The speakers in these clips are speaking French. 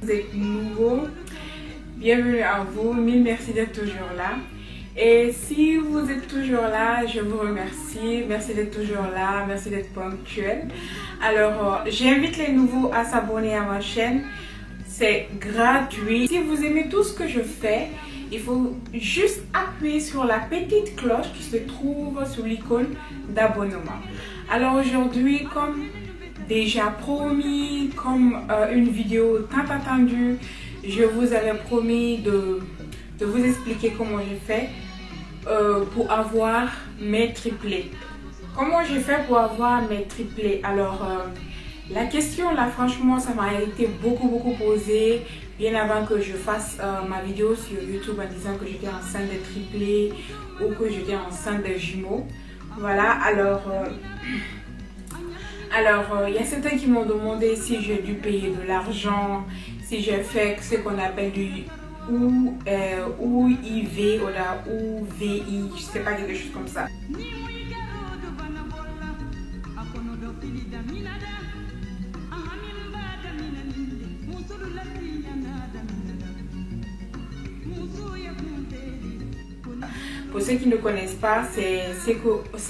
Vous êtes nouveau, bienvenue à vous, mille merci d'être toujours là. Et si vous êtes toujours là, je vous remercie, merci d'être toujours là, merci d'être ponctuel. Alors, j'invite les nouveaux à s'abonner à ma chaîne, c'est gratuit. Si vous aimez tout ce que je fais, il faut juste appuyer sur la petite cloche qui se trouve sous l'icône d'abonnement. Alors aujourd'hui, comme déjà promis, comme une vidéo tant attendue, je vous avais promis de vous expliquer comment j'ai fait pour avoir mes triplés. Comment j'ai fait pour avoir mes triplés? Alors, la question là, franchement, ça m'a été beaucoup posée bien avant que je fasse ma vidéo sur YouTube en disant que j'étais enceinte des triplés ou que j'étais enceinte des jumeaux. Voilà, alors il y a certains qui m'ont demandé si j'ai dû payer de l'argent, si j'ai fait ce qu'on appelle du OIV ou la OVI, je sais pas, quelque chose comme ça. Pour ceux qui ne connaissent pas, c'est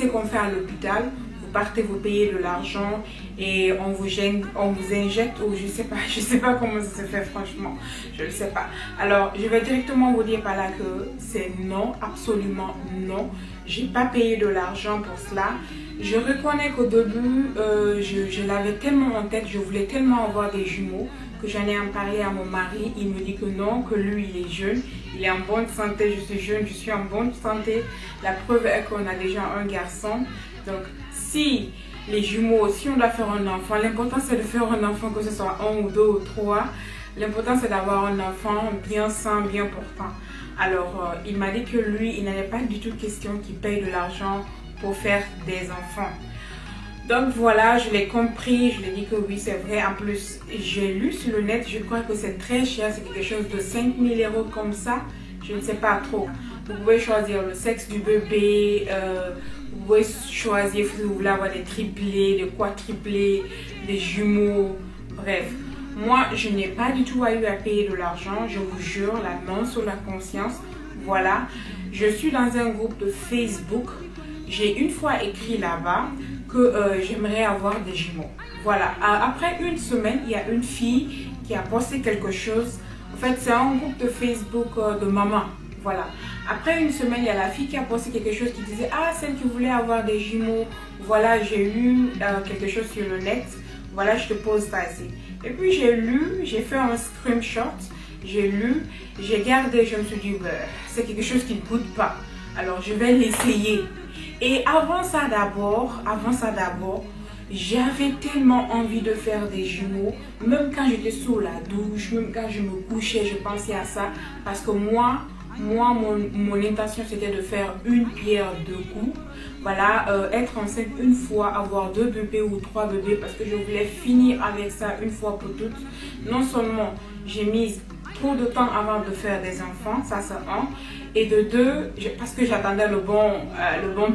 qu'on fait à l'hôpital. Vous partez, vous payez de l'argent et on vous injecte, ou je sais pas comment ça se fait, franchement, je ne sais pas. Alors, je vais directement vous dire par là que c'est non, absolument non. J'ai pas payé de l'argent pour cela. Je reconnais qu'au début, je l'avais tellement en tête, je voulais tellement avoir des jumeaux que j'en ai en parlé à mon mari. Il me dit que non, que lui il est jeune, il est en bonne santé, je suis jeune, je suis en bonne santé. La preuve est qu'on a déjà un garçon. Donc si les jumeaux, si on doit faire un enfant, l'important c'est de faire un enfant, que ce soit un ou deux ou trois. L'important c'est d'avoir un enfant bien sain, bien portant. Alors il m'a dit que lui, il n'avait pas du tout question qu'il paye de l'argent pour faire des enfants. Donc voilà, je l'ai compris, je lui ai dit que oui, c'est vrai. En plus, j'ai lu sur le net, je crois que c'est très cher, c'est quelque chose de 5 000 € comme ça, je ne sais pas trop. Vous pouvez choisir le sexe du bébé, vous pouvez choisir si vous voulez avoir des triplés, des quadruplés, des jumeaux, bref. Moi, je n'ai pas du tout eu à payer de l'argent, je vous jure, la main sur la conscience. Voilà, je suis dans un groupe de Facebook. J'ai une fois écrit là-bas que j'aimerais avoir des jumeaux. Voilà, après une semaine, il y a une fille qui a posté quelque chose. En fait, c'est un groupe de Facebook de maman. Voilà. Après une semaine, il y a la fille qui a posté quelque chose qui disait: ah, celle qui voulait avoir des jumeaux, voilà, j'ai lu quelque chose sur le net. Voilà, je te pose ça ici. Et puis j'ai lu, j'ai fait un screenshot, j'ai lu, j'ai gardé, je me suis dit, c'est quelque chose qui ne coûte pas. Alors je vais l'essayer. Et avant ça d'abord, j'avais tellement envie de faire des jumeaux. Même quand j'étais sous la douche, même quand je me couchais, je pensais à ça. Parce que moi, mon intention c'était de faire une pierre deux coups. Voilà, être enceinte une fois, avoir 2 bébés ou 3 bébés, parce que je voulais finir avec ça une fois pour toutes. Non seulement j'ai mis trop de temps avant de faire des enfants, ça c'est un. Et de deux, parce que j'attendais le bon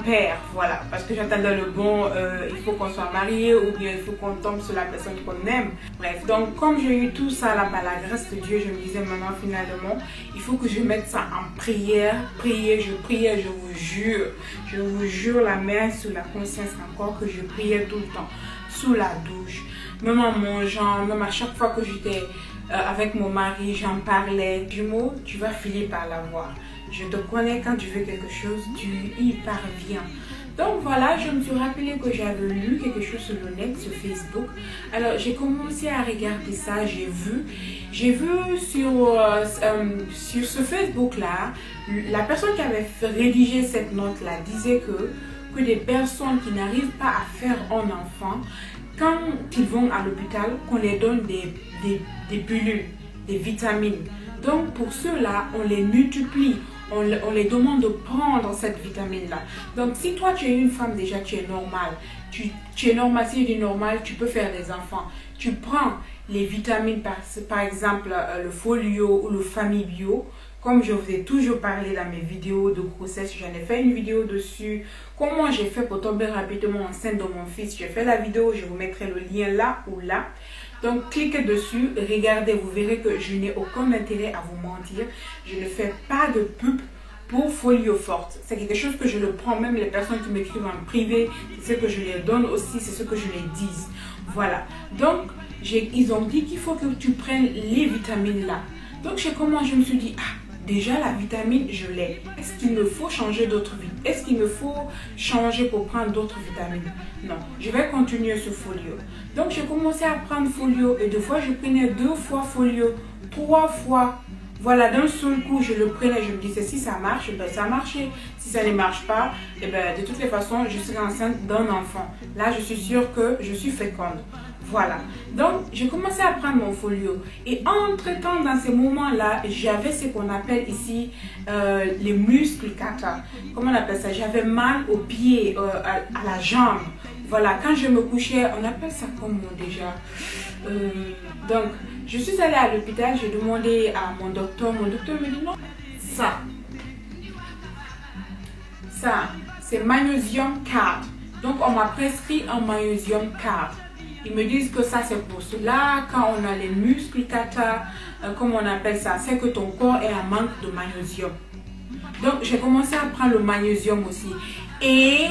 père, voilà. Parce que j'attendais le bon, il faut qu'on soit marié ou bien il faut qu'on tombe sur la personne qu'on aime. Bref, donc comme j'ai eu tout ça là, par la grâce de Dieu, je me disais maintenant finalement, il faut que je mette ça en prière. Prier, je priais, je vous jure la main sur la conscience encore que je priais tout le temps, sous la douche, même en mangeant, même à chaque fois que j'étais avec mon mari, j'en parlais. Jumeaux, tu vas finir par l'avoir. Je te connais, quand tu veux quelque chose, tu y parviens. Donc voilà, je me suis rappelé que j'avais lu quelque chose sur le net, sur Facebook. Alors j'ai commencé à regarder ça, j'ai vu sur ce Facebook là, la personne qui avait rédigé cette note là disait que des personnes qui n'arrivent pas à faire un enfant, quand ils vont à l'hôpital, qu'on les donne des pilules, des vitamines. Donc pour ceux-là, on les multiplie. On les demande de prendre cette vitamine-là. Donc, si toi, tu es une femme déjà, tu es normale. Tu es normale, si tu es normale, tu peux faire des enfants. Tu prends les vitamines, par exemple, le folio ou le famibio. Comme je vous ai toujours parlé dans mes vidéos de grossesse, j'en ai fait une vidéo dessus. Comment j'ai fait pour tomber rapidement enceinte de mon fils. J'ai fait la vidéo, je vous mettrai le lien là ou là. Donc cliquez dessus, regardez, vous verrez que je n'ai aucun intérêt à vous mentir. Je ne fais pas de pub pour Folio Forte. C'est quelque chose que je le prends, même les personnes qui m'écrivent en privé, c'est ce que je les donne aussi, c'est ce que je les dis. Voilà. Donc, ils ont dit qu'il faut que tu prennes les vitamines là. Donc, je me suis dit, ah, déjà la vitamine, je l'ai. Est-ce qu'il me faut changer d'autres vitamines? Est-ce qu'il me faut changer pour prendre d'autres vitamines? Non, je vais continuer ce Folio. Donc, j'ai commencé à prendre Folio et 2 fois, je prenais 2 fois Folio, 3 fois. Voilà, d'un seul coup, je le prenais, je me disais, si ça marche, ben, ça a marché. Si ça ne marche pas, et ben, de toutes les façons, je serai enceinte d'un enfant. Là, je suis sûre que je suis féconde. Voilà. Donc, j'ai commencé à prendre mon Folio. Et entre-temps, dans ces moments-là, j'avais ce qu'on appelle ici les muscles kata. Comment on appelle ça? J'avais mal aux pieds, à la jambe. Voilà, quand je me couchais, on appelle ça comment déjà? Donc, je suis allée à l'hôpital, j'ai demandé à mon docteur me dit non, ça, c'est magnésium 4. Donc, on m'a prescrit un magnésium 4. Ils me disent que ça, c'est pour cela, quand on a les muscles kata, comme on appelle ça, c'est que ton corps est en manque de magnésium. Donc, j'ai commencé à prendre le magnésium aussi. Et,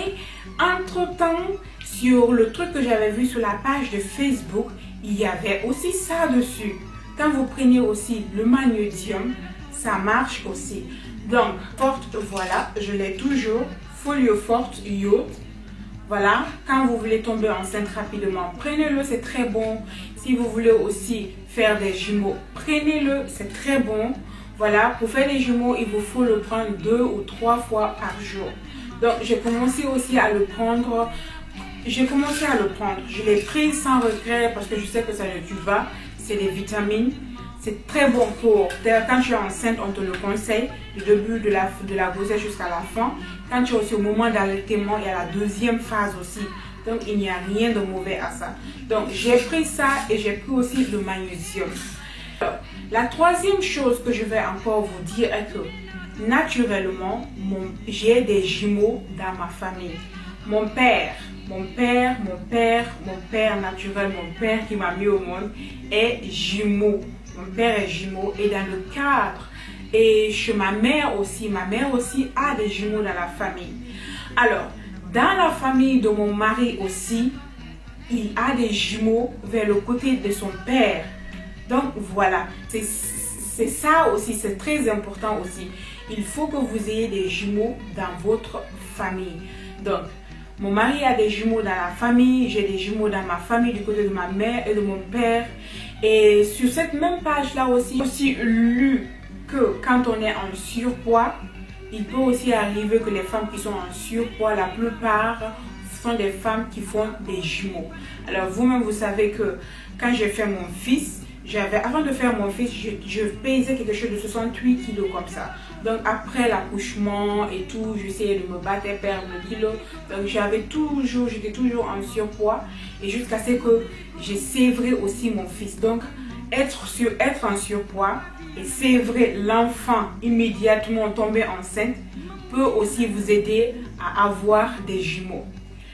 entre-temps, sur le truc que j'avais vu sur la page de Facebook, il y avait aussi ça dessus. Quand vous prenez aussi le magnésium, ça marche aussi. Donc, Forte, voilà, je l'ai toujours. Folio Forte Youth. Voilà, quand vous voulez tomber enceinte rapidement, prenez-le, c'est très bon. Si vous voulez aussi faire des jumeaux, prenez-le, c'est très bon. Voilà, pour faire les jumeaux, il vous faut le prendre 2 ou 3 fois par jour. Donc, j'ai commencé aussi à le prendre. Je l'ai pris sans regret parce que je sais que ça ne tue pas. C'est des vitamines. C'est très bon pour... Quand tu es enceinte, on te le conseille. Du début de la grossesse jusqu'à la fin. Quand tu es aussi au moment d'allaitement, il y a la deuxième phase aussi. Donc, il n'y a rien de mauvais à ça. Donc, j'ai pris ça et j'ai pris aussi le magnésium. Alors, la troisième chose que je vais encore vous dire est que, naturellement, j'ai des jumeaux dans ma famille. Mon père naturel, mon père qui m'a mis au monde est jumeau. Mon père est jumeau et dans le cadre et chez ma mère aussi a des jumeaux dans la famille. Alors, dans la famille de mon mari aussi, il a des jumeaux vers le côté de son père. Donc voilà, c'est ça aussi, c'est très important aussi. Il faut que vous ayez des jumeaux dans votre famille. Donc, mon mari a des jumeaux dans la famille, j'ai des jumeaux dans ma famille du côté de ma mère et de mon père. Et sur cette même page-là aussi, j'ai lu que quand on est en surpoids, il peut aussi arriver que les femmes qui sont en surpoids, la plupart sont des femmes qui font des jumeaux. Alors vous-même, vous savez que quand j'ai fait mon fils, avant de faire mon fils, je pesais quelque chose de 68 kilos comme ça. Donc après l'accouchement et tout, j'essayais de me battre et perdre le kilo. Donc j'étais toujours en surpoids et jusqu'à ce que j'ai sévré aussi mon fils. Donc être en surpoids et sévrer l'enfant immédiatement tombé enceinte peut aussi vous aider à avoir des jumeaux.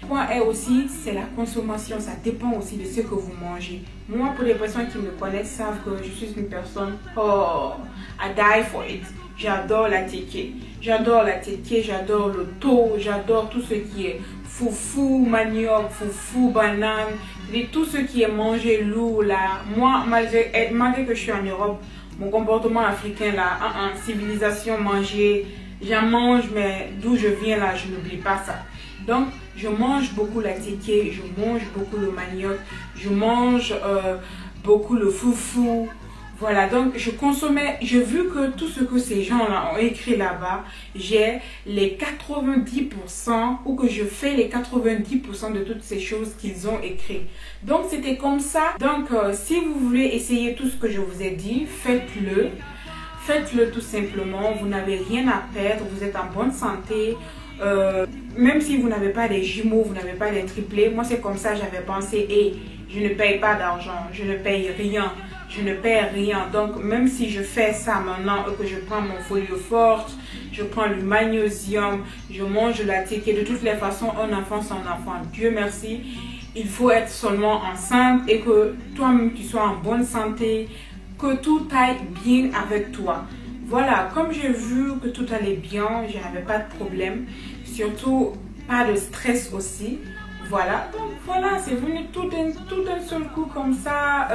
Le point est aussi, c'est la consommation, ça dépend aussi de ce que vous mangez. Moi, pour les personnes qui me connaissent, savent que je suis une personne, I die for it. J'adore la teke, j'adore le thon, j'adore tout ce qui est foufou, manioc, foufou, banane, et tout ce qui est mangé lourd là. Moi, malgré que je suis en Europe, mon comportement africain là, civilisation, manger, j'en mange, mais d'où je viens là, je n'oublie pas ça. Donc, je mange beaucoup la teke, je mange beaucoup le manioc, je mange beaucoup le foufou. Voilà, donc j'ai vu que tout ce que ces gens-là ont écrit là-bas, j'ai les 90% ou que je fais les 90% de toutes ces choses qu'ils ont écrites. Donc, c'était comme ça. Donc, si vous voulez essayer tout ce que je vous ai dit, faites-le. Faites-le tout simplement. Vous n'avez rien à perdre. Vous êtes en bonne santé. Même si vous n'avez pas des jumeaux, vous n'avez pas des triplés. Moi, c'est comme ça, j'avais pensé. Et je ne paye pas d'argent. Je ne paye rien. Je ne perds rien. Donc, même si je fais ça maintenant, que je prends mon Folio Forte, je prends le magnésium, je mange la teke. De toutes les façons, un enfant, c'est un enfant. Dieu merci. il faut être seulement enceinte et que toi-même tu sois en bonne santé, que tout aille bien avec toi. Voilà, comme j'ai vu que tout allait bien, je n'avais pas de problème, surtout pas de stress aussi. Voilà, donc voilà, c'est venu tout d'un seul coup comme ça.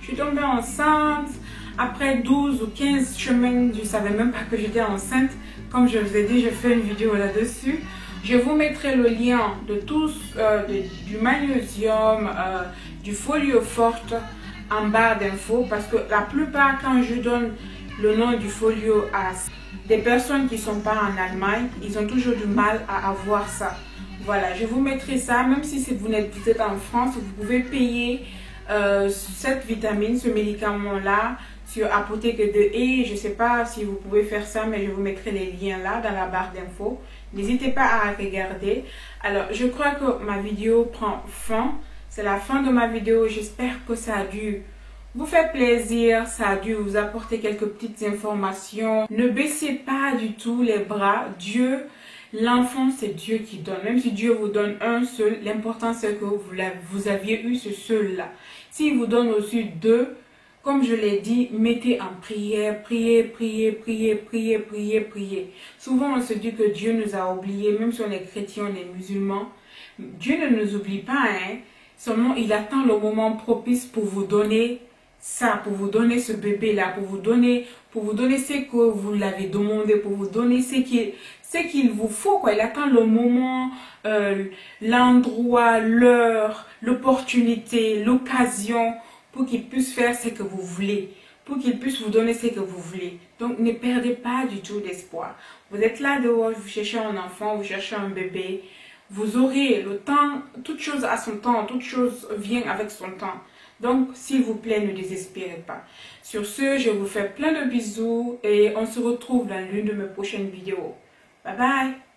Je suis tombée enceinte. Après 12 ou 15 semaines, je ne savais même pas que j'étais enceinte. Comme je vous ai dit, je fais une vidéo là-dessus. Je vous mettrai le lien de tous, du magnésium, du folio forte en barre d'infos. Parce que la plupart, quand je donne le nom du folio à des personnes qui ne sont pas en Allemagne, ils ont toujours du mal à avoir ça. Voilà, je vous mettrai ça, même si vous êtes en France, vous pouvez payer cette vitamine, ce médicament-là, sur Apotheke de E. Je ne sais pas si vous pouvez faire ça, mais je vous mettrai les liens là dans la barre d'infos. N'hésitez pas à regarder. Alors, je crois que ma vidéo prend fin. C'est la fin de ma vidéo. J'espère que ça a dû vous faire plaisir, ça a dû vous apporter quelques petites informations. Ne baissez pas du tout les bras. Dieu, l'enfant, c'est Dieu qui donne. Même si Dieu vous donne un seul, l'important c'est que vous aviez eu ce seul-là. S'il vous donne aussi deux, comme je l'ai dit, mettez en prière, priez, priez, priez, priez, priez, priez. Souvent, on se dit que Dieu nous a oubliés, même si on est chrétien, on est musulman. Dieu ne nous oublie pas, hein. Seulement, il attend le moment propice pour vous donner ça, pour vous donner ce bébé-là, pour vous donner ce que vous l'avez demandé, pour vous donner ce qu'il vous faut, quoi. Il attend le moment, l'endroit, l'heure, l'opportunité, l'occasion, pour qu'il puisse faire ce que vous voulez, pour qu'il puisse vous donner ce que vous voulez. Donc, ne perdez pas du tout d'espoir. Vous êtes là dehors, vous cherchez un enfant, vous cherchez un bébé. Vous aurez le temps, toute chose a son temps, toute chose vient avec son temps. Donc, s'il vous plaît, ne désespérez pas. Sur ce, je vous fais plein de bisous et on se retrouve dans l'une de mes prochaines vidéos. Bye bye!